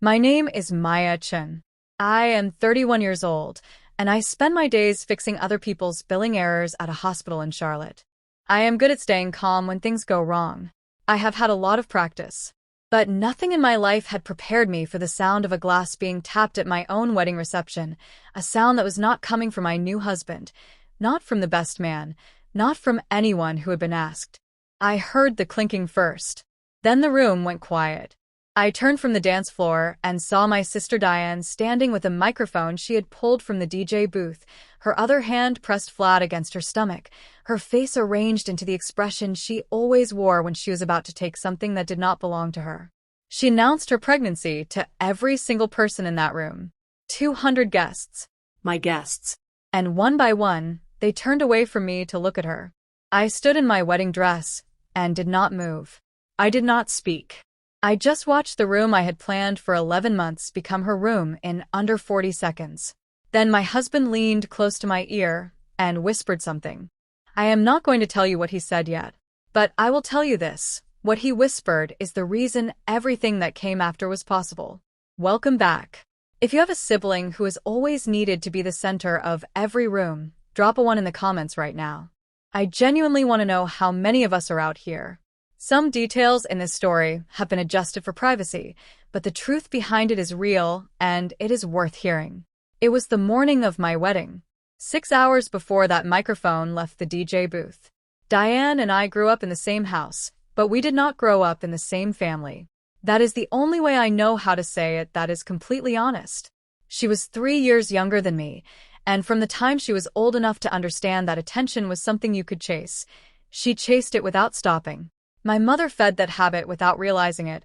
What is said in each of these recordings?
My name is Maya Chen. I am 31 years old, and I spend my days fixing other people's billing errors at a hospital in Charlotte. I am good at staying calm when things go wrong. I have had a lot of practice. But nothing in my life had prepared me for the sound of a glass being tapped at my own wedding reception, a sound that was not coming from my new husband, not from the best man, not from anyone who had been asked. I heard the clinking first. Then the room went quiet. I turned from the dance floor and saw my sister Diane standing with a microphone she had pulled from the DJ booth, her other hand pressed flat against her stomach, her face arranged into the expression she always wore when she was about to take something that did not belong to her. She announced her pregnancy to every single person in that room. 200 guests. My guests. And one by one, they turned away from me to look at her. I stood in my wedding dress and did not move. I did not speak. I just watched the room I had planned for 11 months become her room in under 40 seconds. Then my husband leaned close to my ear and whispered something. I am not going to tell you what he said yet, but I will tell you this. What he whispered is the reason everything that came after was possible. Welcome back. If you have a sibling who has always needed to be the center of every room, drop a 1 in the comments right now. I genuinely want to know how many of us are out here. Some details in this story have been adjusted for privacy, but the truth behind it is real, and it is worth hearing. It was the morning of my wedding. 6 hours before that microphone left the DJ booth. Diane and I grew up in the same house, but we did not grow up in the same family. That is the only way I know how to say it that is completely honest. She was 3 years younger than me, and from the time she was old enough to understand that attention was something you could chase, she chased it without stopping. My mother fed that habit without realizing it,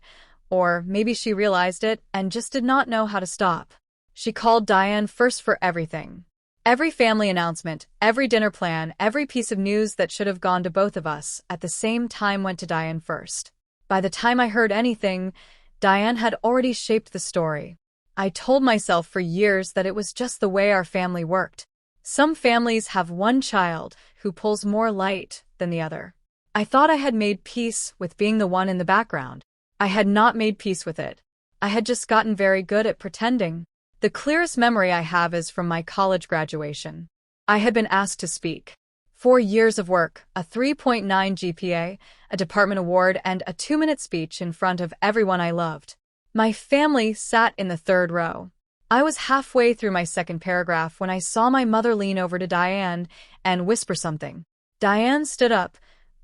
or maybe she realized it and just did not know how to stop. She called Diane first for everything. Every family announcement, every dinner plan, every piece of news that should have gone to both of us at the same time went to Diane first. By the time I heard anything, Diane had already shaped the story. I told myself for years that it was just the way our family worked. Some families have one child who pulls more light than the other. I thought I had made peace with being the one in the background. I had not made peace with it. I had just gotten very good at pretending. The clearest memory I have is from my college graduation. I had been asked to speak. 4 years of work, a 3.9 GPA, a department award, and a 2-minute speech in front of everyone I loved. My family sat in the 3rd row. I was halfway through my 2nd paragraph when I saw my mother lean over to Diane and whisper something. Diane stood up,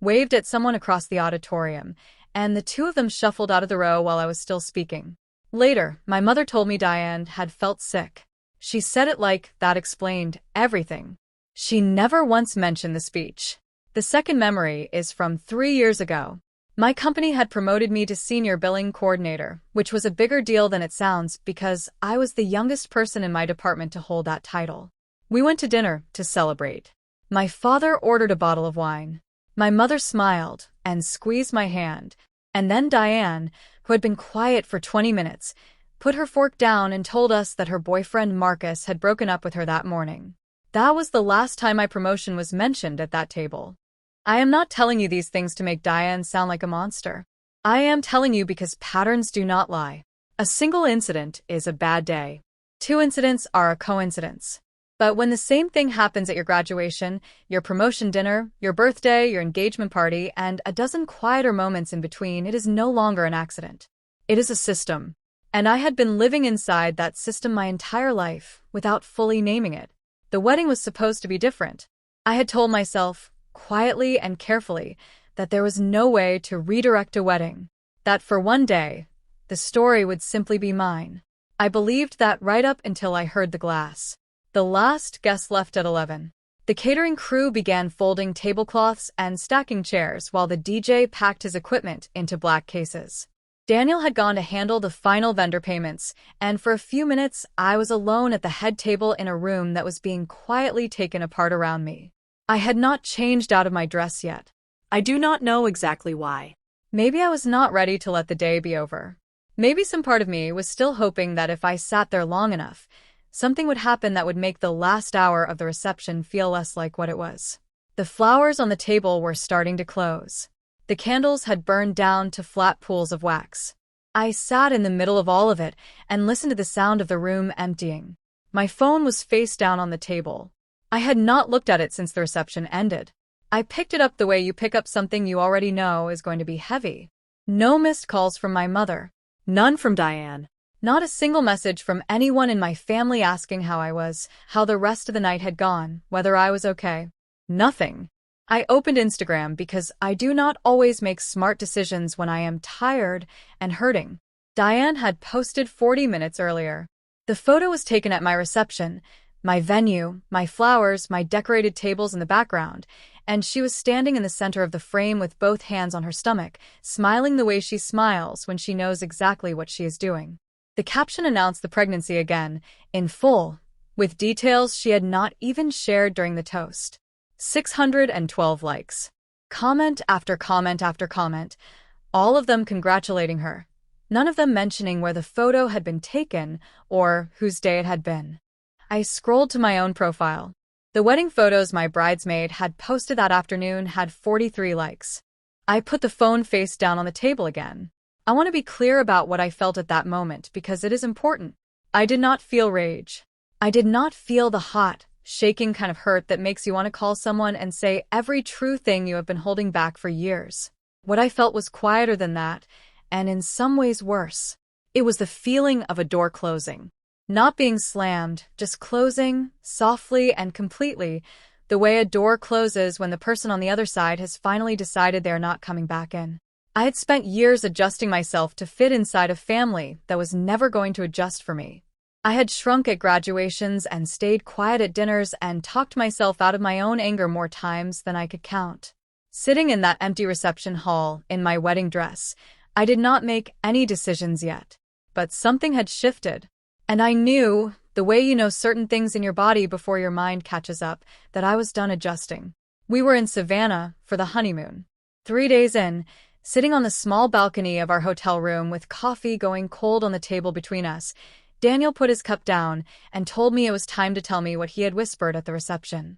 waved at someone across the auditorium, and the two of them shuffled out of the row while I was still speaking. Later, my mother told me Diane had felt sick. She said it like that explained everything. She never once mentioned the speech. The second memory is from 3 years ago. My company had promoted me to senior billing coordinator, which was a bigger deal than it sounds because I was the youngest person in my department to hold that title. We went to dinner to celebrate. My father ordered a bottle of wine. My mother smiled and squeezed my hand, and then Diane, who had been quiet for 20 minutes, put her fork down and told us that her boyfriend Marcus had broken up with her that morning. That was the last time my promotion was mentioned at that table. I am not telling you these things to make Diane sound like a monster. I am telling you because patterns do not lie. A single incident is a bad day. 2 incidents are a coincidence. But when the same thing happens at your graduation, your promotion dinner, your birthday, your engagement party, and a dozen quieter moments in between, it is no longer an accident. It is a system. And I had been living inside that system my entire life without fully naming it. The wedding was supposed to be different. I had told myself, quietly and carefully, that there was no way to redirect a wedding. That for one day, the story would simply be mine. I believed that right up until I heard the glass. The last guest left at 11. The catering crew began folding tablecloths and stacking chairs while the DJ packed his equipment into black cases. Daniel had gone to handle the final vendor payments, and for a few minutes I was alone at the head table in a room that was being quietly taken apart around me. I had not changed out of my dress yet. I do not know exactly why. Maybe I was not ready to let the day be over. Maybe some part of me was still hoping that if I sat there long enough, something would happen that would make the last hour of the reception feel less like what it was. The flowers on the table were starting to close. The candles had burned down to flat pools of wax. I sat in the middle of all of it and listened to the sound of the room emptying. My phone was face down on the table. I had not looked at it since the reception ended. I picked it up the way you pick up something you already know is going to be heavy. No missed calls from my mother. None from Diane. Not a single message from anyone in my family asking how I was, how the rest of the night had gone, whether I was okay. Nothing. I opened Instagram because I do not always make smart decisions when I am tired and hurting. Diane had posted 40 minutes earlier. The photo was taken at my reception, my venue, my flowers, my decorated tables in the background, and she was standing in the center of the frame with both hands on her stomach, smiling the way she smiles when she knows exactly what she is doing. The caption announced the pregnancy again, in full, with details she had not even shared during the toast. 612 likes. Comment after comment after comment, all of them congratulating her. None of them mentioning where the photo had been taken or whose day it had been. I scrolled to my own profile. The wedding photos my bridesmaid had posted that afternoon had 43 likes. I put the phone face down on the table again. I want to be clear about what I felt at that moment because it is important. I did not feel rage. I did not feel the hot, shaking kind of hurt that makes you want to call someone and say every true thing you have been holding back for years. What I felt was quieter than that, and in some ways worse. It was the feeling of a door closing. Not being slammed, just closing, softly and completely, the way a door closes when the person on the other side has finally decided they're not coming back in. I had spent years adjusting myself to fit inside a family that was never going to adjust for me. I had shrunk at graduations and stayed quiet at dinners and talked myself out of my own anger more times than I could count. Sitting in that empty reception hall in my wedding dress, I did not make any decisions yet. But something had shifted. And I knew, the way you know certain things in your body before your mind catches up, that I was done adjusting. We were in Savannah for the honeymoon. 3 days in, sitting on the small balcony of our hotel room with coffee going cold on the table between us, Daniel put his cup down and told me it was time to tell me what he had whispered at the reception.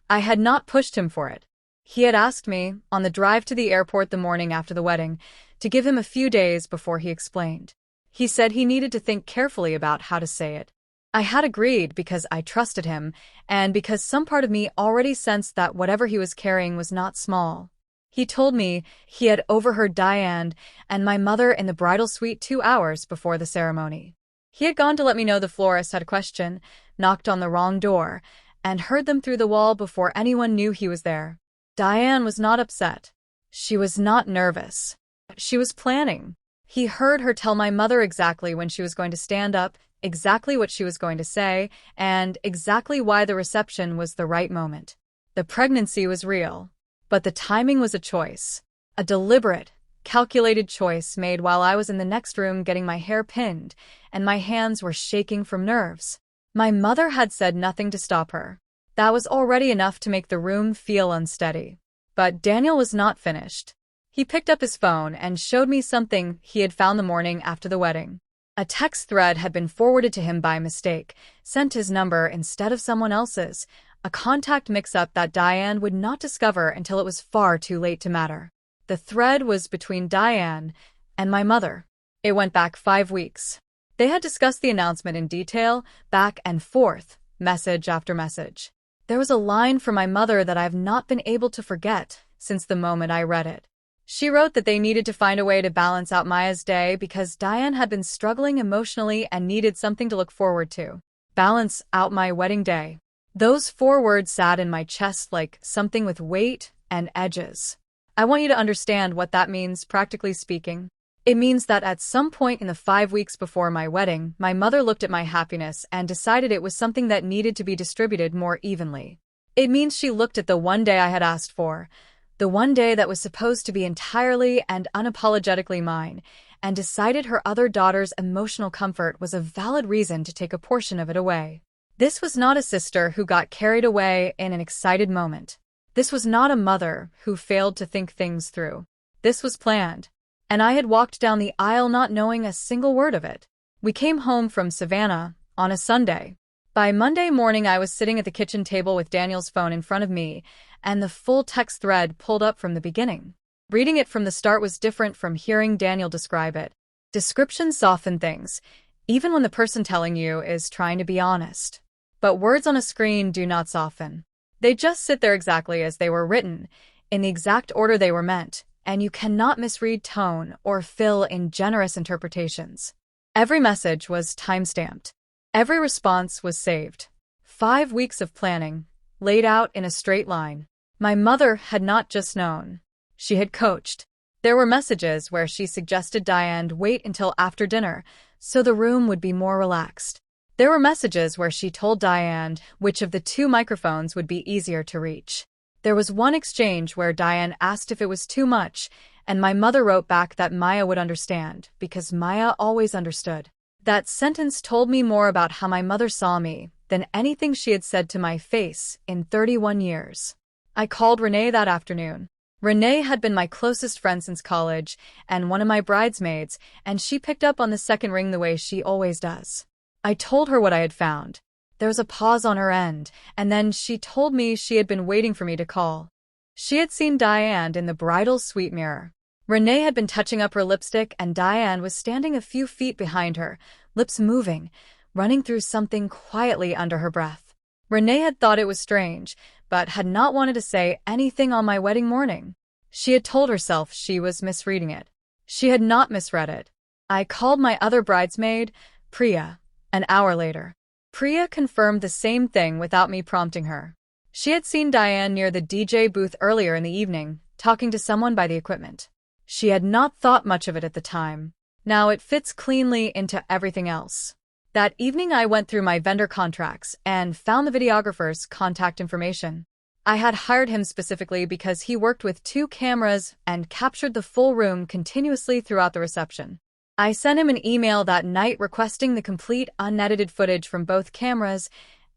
I had not pushed him for it. He had asked me, on the drive to the airport the morning after the wedding, to give him a few days before he explained. He said he needed to think carefully about how to say it. I had agreed because I trusted him, and because some part of me already sensed that whatever he was carrying was not small. He told me he had overheard Diane and my mother in the bridal suite 2 hours before the ceremony. He had gone to let me know the florist had a question, knocked on the wrong door, and heard them through the wall before anyone knew he was there. Diane was not upset. She was not nervous. She was planning. He heard her tell my mother exactly when she was going to stand up, exactly what she was going to say, and exactly why the reception was the right moment. The pregnancy was real, but the timing was a choice. A deliberate, calculated choice made while I was in the next room getting my hair pinned, and my hands were shaking from nerves. My mother had said nothing to stop her. That was already enough to make the room feel unsteady. But Daniel was not finished. He picked up his phone and showed me something he had found the morning after the wedding. A text thread had been forwarded to him by mistake, sent his number instead of someone else's, a contact mix-up that Diane would not discover until it was far too late to matter. The thread was between Diane and my mother. It went back 5 weeks. They had discussed the announcement in detail, back and forth, message after message. There was a line from my mother that I have not been able to forget since the moment I read it. She wrote that they needed to find a way to balance out Maya's day because Diane had been struggling emotionally and needed something to look forward to. Balance out my wedding day. Those 4 words sat in my chest like something with weight and edges. I want you to understand what that means, practically speaking. It means that at some point in the 5 weeks before my wedding, my mother looked at my happiness and decided it was something that needed to be distributed more evenly. It means she looked at the one day I had asked for, the one day that was supposed to be entirely and unapologetically mine, and decided her other daughter's emotional comfort was a valid reason to take a portion of it away. This was not a sister who got carried away in an excited moment. This was not a mother who failed to think things through. This was planned. And I had walked down the aisle not knowing a single word of it. We came home from Savannah on a Sunday. By Monday morning, I was sitting at the kitchen table with Daniel's phone in front of me, and the full text thread pulled up from the beginning. Reading it from the start was different from hearing Daniel describe it. Descriptions soften things, even when the person telling you is trying to be honest. But words on a screen do not soften. They just sit there exactly as they were written, in the exact order they were meant, and you cannot misread tone or fill in generous interpretations. Every message was time-stamped. Every response was saved. 5 weeks of planning, laid out in a straight line. My mother had not just known. She had coached. There were messages where she suggested Diane wait until after dinner, so the room would be more relaxed. There were messages where she told Diane which of the 2 microphones would be easier to reach. There was one exchange where Diane asked if it was too much, and my mother wrote back that Maya would understand, because Maya always understood. That sentence told me more about how my mother saw me than anything she had said to my face in 31 years. I called Renee that afternoon. Renee had been my closest friend since college and one of my bridesmaids, and she picked up on the second ring the way she always does. I told her what I had found. There was a pause on her end, and then she told me she had been waiting for me to call. She had seen Diane in the bridal suite mirror. Renee had been touching up her lipstick, and Diane was standing a few feet behind her, lips moving, running through something quietly under her breath. Renee had thought it was strange, but had not wanted to say anything on my wedding morning. She had told herself she was misreading it. She had not misread it. I called my other bridesmaid, Priya, an hour later. Priya confirmed the same thing without me prompting her. She had seen Diane near the DJ booth earlier in the evening, talking to someone by the equipment. She had not thought much of it at the time. Now it fits cleanly into everything else. That evening I went through my vendor contracts and found the videographer's contact information. I had hired him specifically because he worked with 2 cameras and captured the full room continuously throughout the reception. I sent him an email that night requesting the complete unedited footage from both cameras,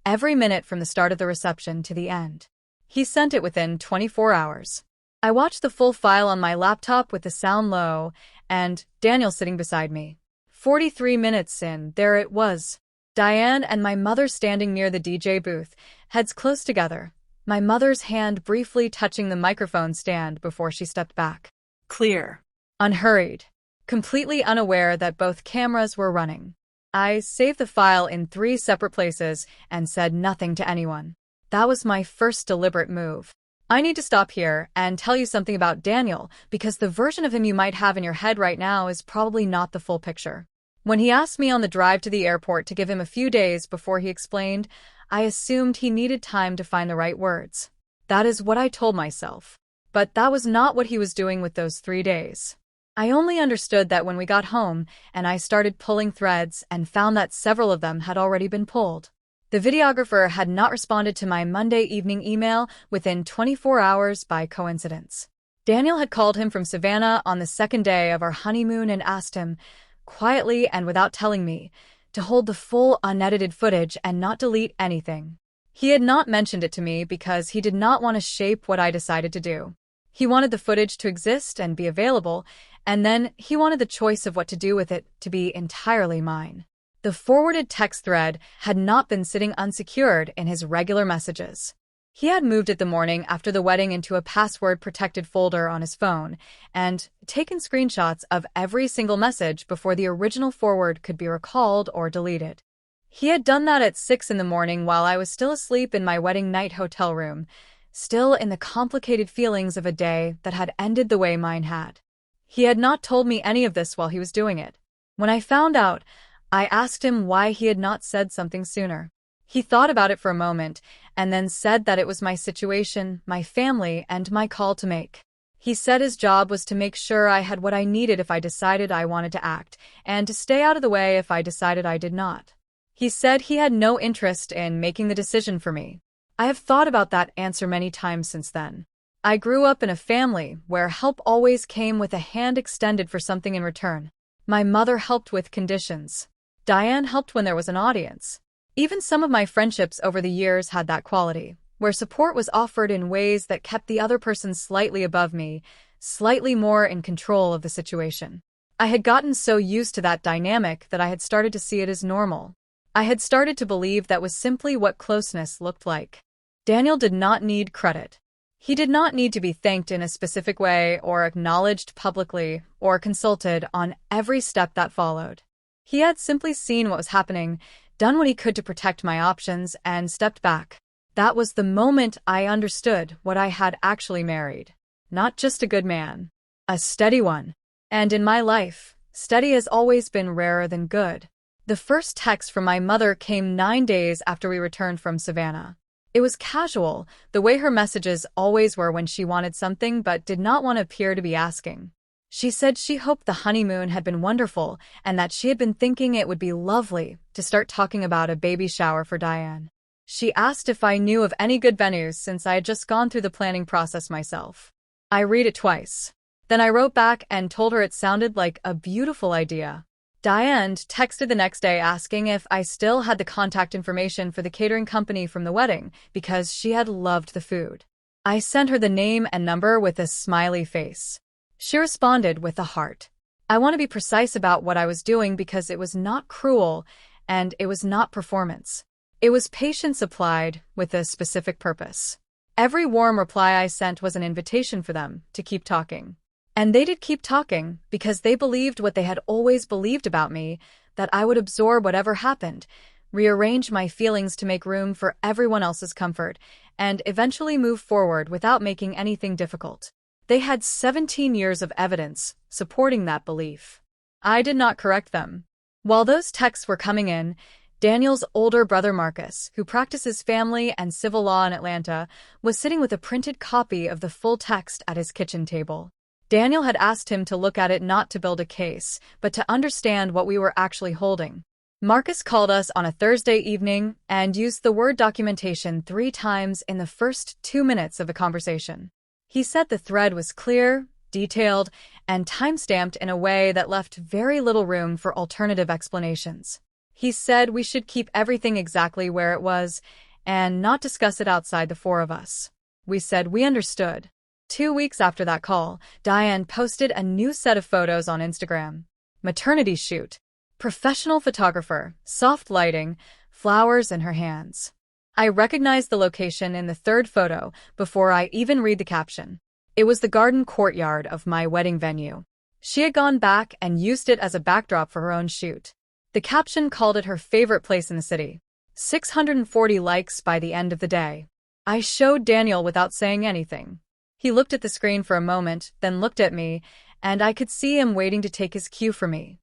every minute from the start of the reception to the end. He sent it within 24 hours. I watched the full file on my laptop with the sound low, and Daniel sitting beside me. 43 minutes in, there it was. Diane and my mother standing near the DJ booth, heads close together, my mother's hand briefly touching the microphone stand before she stepped back. Clear. Unhurried. Completely unaware that both cameras were running. I saved the file in 3 separate places and said nothing to anyone. That was my first deliberate move. I need to stop here and tell you something about Daniel, because the version of him you might have in your head right now is probably not the full picture. When he asked me on the drive to the airport to give him a few days before he explained, I assumed he needed time to find the right words. That is what I told myself. But that was not what he was doing with those 3 days. I only understood that when we got home and I started pulling threads and found that several of them had already been pulled. The videographer had not responded to my Monday evening email within 24 hours by coincidence. Daniel had called him from Savannah on the 2nd day of our honeymoon and asked him, quietly and without telling me, to hold the full unedited footage and not delete anything. He had not mentioned it to me because he did not want to shape what I decided to do. He wanted the footage to exist and be available, and then he wanted the choice of what to do with it to be entirely mine. The forwarded text thread had not been sitting unsecured in his regular messages. He had moved it the morning after the wedding into a password-protected folder on his phone and taken screenshots of every single message before the original forward could be recalled or deleted. He had done that at 6 in the morning while I was still asleep in my wedding night hotel room, still in the complicated feelings of a day that had ended the way mine had. He had not told me any of this while he was doing it. When I found out, I asked him why he had not said something sooner. He thought about it for a moment, and then said that it was my situation, my family, and my call to make. He said his job was to make sure I had what I needed if I decided I wanted to act, and to stay out of the way if I decided I did not. He said he had no interest in making the decision for me. I have thought about that answer many times since then. I grew up in a family where help always came with a hand extended for something in return. My mother helped with conditions. Diane helped when there was an audience. Even some of my friendships over the years had that quality, where support was offered in ways that kept the other person slightly above me, slightly more in control of the situation. I had gotten so used to that dynamic that I had started to see it as normal. I had started to believe that was simply what closeness looked like. Daniel did not need credit. He did not need to be thanked in a specific way or acknowledged publicly or consulted on every step that followed. He had simply seen what was happening, done what he could to protect my options, and stepped back. That was the moment I understood what I had actually married. Not just a good man. A steady one. And in my life, steady has always been rarer than good. The first text from my mother came 9 days after we returned from Savannah. It was casual, the way her messages always were when she wanted something but did not want to appear to be asking. She said she hoped the honeymoon had been wonderful and that she had been thinking it would be lovely to start talking about a baby shower for Diane. She asked if I knew of any good venues since I had just gone through the planning process myself. I read it twice. Then I wrote back and told her it sounded like a beautiful idea. Diane texted the next day asking if I still had the contact information for the catering company from the wedding because she had loved the food. I sent her the name and number with a smiley face. She responded with a heart. I want to be precise about what I was doing because it was not cruel and it was not performance. It was patience applied with a specific purpose. Every warm reply I sent was an invitation for them to keep talking. And they did keep talking because they believed what they had always believed about me, that I would absorb whatever happened, rearrange my feelings to make room for everyone else's comfort, and eventually move forward without making anything difficult. They had 17 years of evidence supporting that belief. I did not correct them. While those texts were coming in, Daniel's older brother Marcus, who practices family and civil law in Atlanta, was sitting with a printed copy of the full text at his kitchen table. Daniel had asked him to look at it not to build a case, but to understand what we were actually holding. Marcus called us on a Thursday evening and used the word documentation 3 times in the first 2 minutes of the conversation. He said the thread was clear, detailed, and time-stamped in a way that left very little room for alternative explanations. He said we should keep everything exactly where it was and not discuss it outside the 4 of us. We said we understood. 2 weeks after that call, Diane posted a new set of photos on Instagram. Maternity shoot. Professional photographer, soft lighting, flowers in her hands. I recognized the location in the 3rd photo before I even read the caption. It was the garden courtyard of my wedding venue. She had gone back and used it as a backdrop for her own shoot. The caption called it her favorite place in the city. 640 likes by the end of the day. I showed Daniel without saying anything. He looked at the screen for a moment, then looked at me, and I could see him waiting to take his cue from me.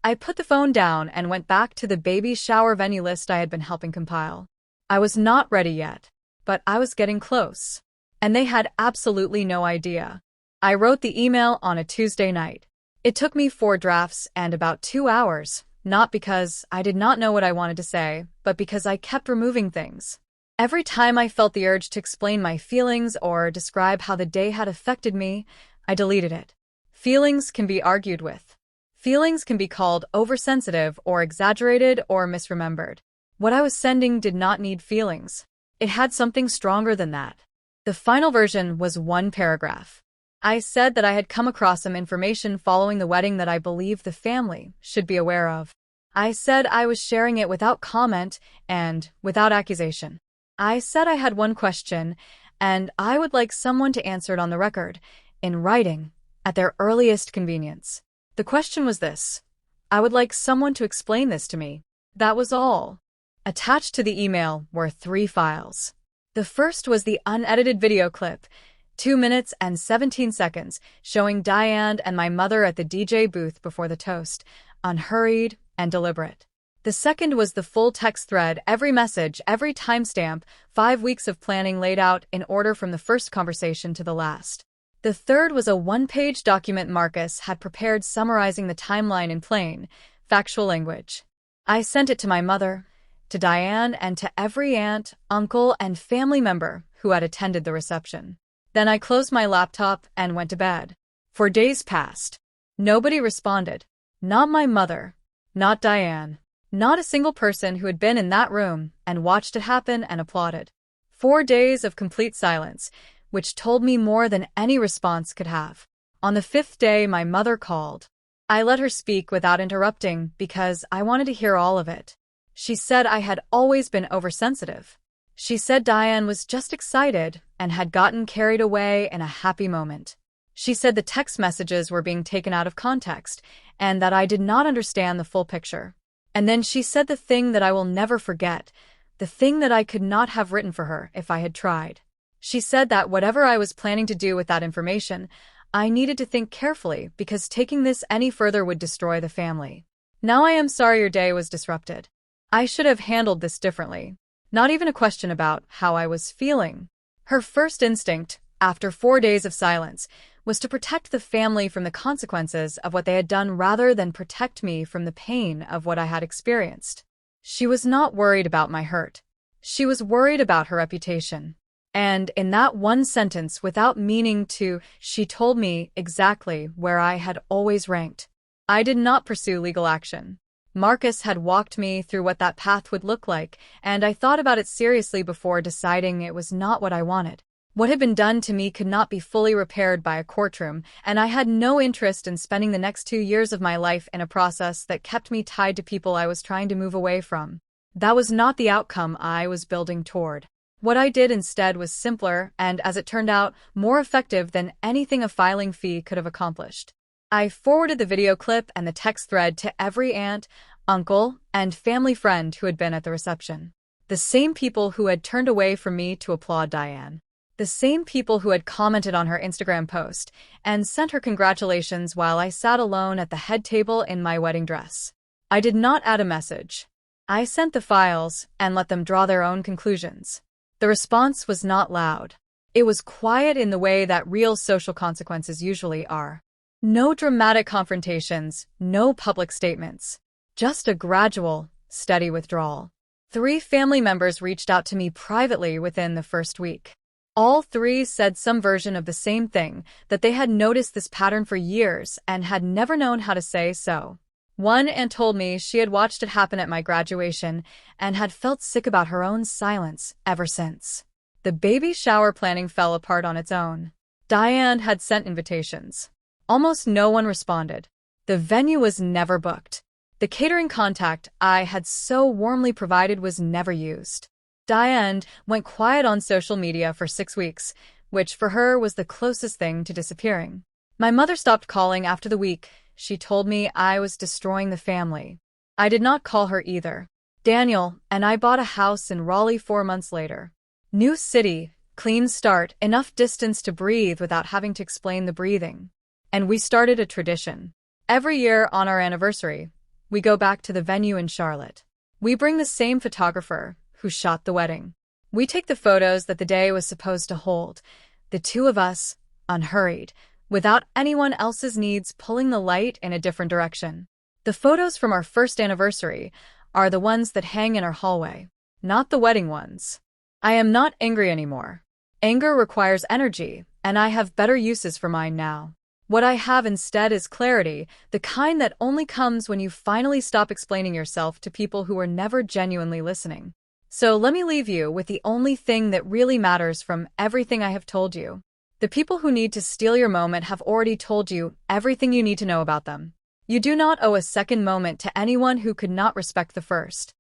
I put the phone down and went back to the baby shower venue list I had been helping compile. I was not ready yet, but I was getting close. And they had absolutely no idea. I wrote the email on a Tuesday night. It took me 4 drafts and about 2 hours, not because I did not know what I wanted to say, but because I kept removing things. Every time I felt the urge to explain my feelings or describe how the day had affected me, I deleted it. Feelings can be argued with. Feelings can be called oversensitive or exaggerated or misremembered. What I was sending did not need feelings. It had something stronger than that. The final version was 1 paragraph. I said that I had come across some information following the wedding that I believed the family should be aware of. I said I was sharing it without comment and without accusation. I said I had 1 question, and I would like someone to answer it on the record, in writing, at their earliest convenience. The question was this. I would like someone to explain this to me. That was all. Attached to the email were 3 files. The first was the unedited video clip, 2 minutes and 17 seconds, showing Diane and my mother at the DJ booth before the toast, unhurried and deliberate. The second was the full text thread, every message, every timestamp, 5 weeks of planning laid out in order from the first conversation to the last. The third was a 1-page document Marcus had prepared summarizing the timeline in plain, factual language. I sent it to my mother, to Diane, and to every aunt, uncle, and family member who had attended the reception. Then I closed my laptop and went to bed. For days passed. Nobody responded. Not my mother. Not Diane. Not a single person who had been in that room and watched it happen and applauded. 4 days of complete silence, which told me more than any response could have. On the 5th day, my mother called. I let her speak without interrupting because I wanted to hear all of it. She said I had always been oversensitive. She said Diane was just excited and had gotten carried away in a happy moment. She said the text messages were being taken out of context and that I did not understand the full picture. And then she said the thing that I will never forget, the thing that I could not have written for her if I had tried. She said that whatever I was planning to do with that information, I needed to think carefully because taking this any further would destroy the family. Now I am sorry your day was disrupted. I should have handled this differently. Not even a question about how I was feeling. Her first instinct, after 4 days of silence, was to protect the family from the consequences of what they had done rather than protect me from the pain of what I had experienced. She was not worried about my hurt. She was worried about her reputation. And in that one sentence, without meaning to, she told me exactly where I had always ranked. I did not pursue legal action. Marcus had walked me through what that path would look like, and I thought about it seriously before deciding it was not what I wanted. What had been done to me could not be fully repaired by a courtroom, and I had no interest in spending the next 2 years of my life in a process that kept me tied to people I was trying to move away from. That was not the outcome I was building toward. What I did instead was simpler and, as it turned out, more effective than anything a filing fee could have accomplished. I forwarded the video clip and the text thread to every aunt, uncle, and family friend who had been at the reception. The same people who had turned away from me to applaud Diane. The same people who had commented on her Instagram post and sent her congratulations while I sat alone at the head table in my wedding dress. I did not add a message. I sent the files and let them draw their own conclusions. The response was not loud. It was quiet in the way that real social consequences usually are. No dramatic confrontations, no public statements. Just a gradual, steady withdrawal. 3 family members reached out to me privately within the first week. All 3 said some version of the same thing, that they had noticed this pattern for years and had never known how to say so. One aunt told me she had watched it happen at my graduation and had felt sick about her own silence ever since. The baby shower planning fell apart on its own. Diane had sent invitations. Almost no one responded. The venue was never booked. The catering contact I had so warmly provided was never used. Diane went quiet on social media for 6 weeks, which for her was the closest thing to disappearing. My mother stopped calling after the week. She told me I was destroying the family. I did not call her either. Daniel and I bought a house in Raleigh 4 months later. New city, clean start, enough distance to breathe without having to explain the breathing. And we started a tradition. Every year on our anniversary, we go back to the venue in Charlotte. We bring the same photographer who shot the wedding. We take the photos that the day was supposed to hold, the 2 of us, unhurried, without anyone else's needs pulling the light in a different direction. The photos from our first anniversary are the ones that hang in our hallway, not the wedding ones. I am not angry anymore. Anger requires energy, and I have better uses for mine now. What I have instead is clarity, the kind that only comes when you finally stop explaining yourself to people who are never genuinely listening. So let me leave you with the only thing that really matters from everything I have told you. The people who need to steal your moment have already told you everything you need to know about them. You do not owe a second moment to anyone who could not respect the first.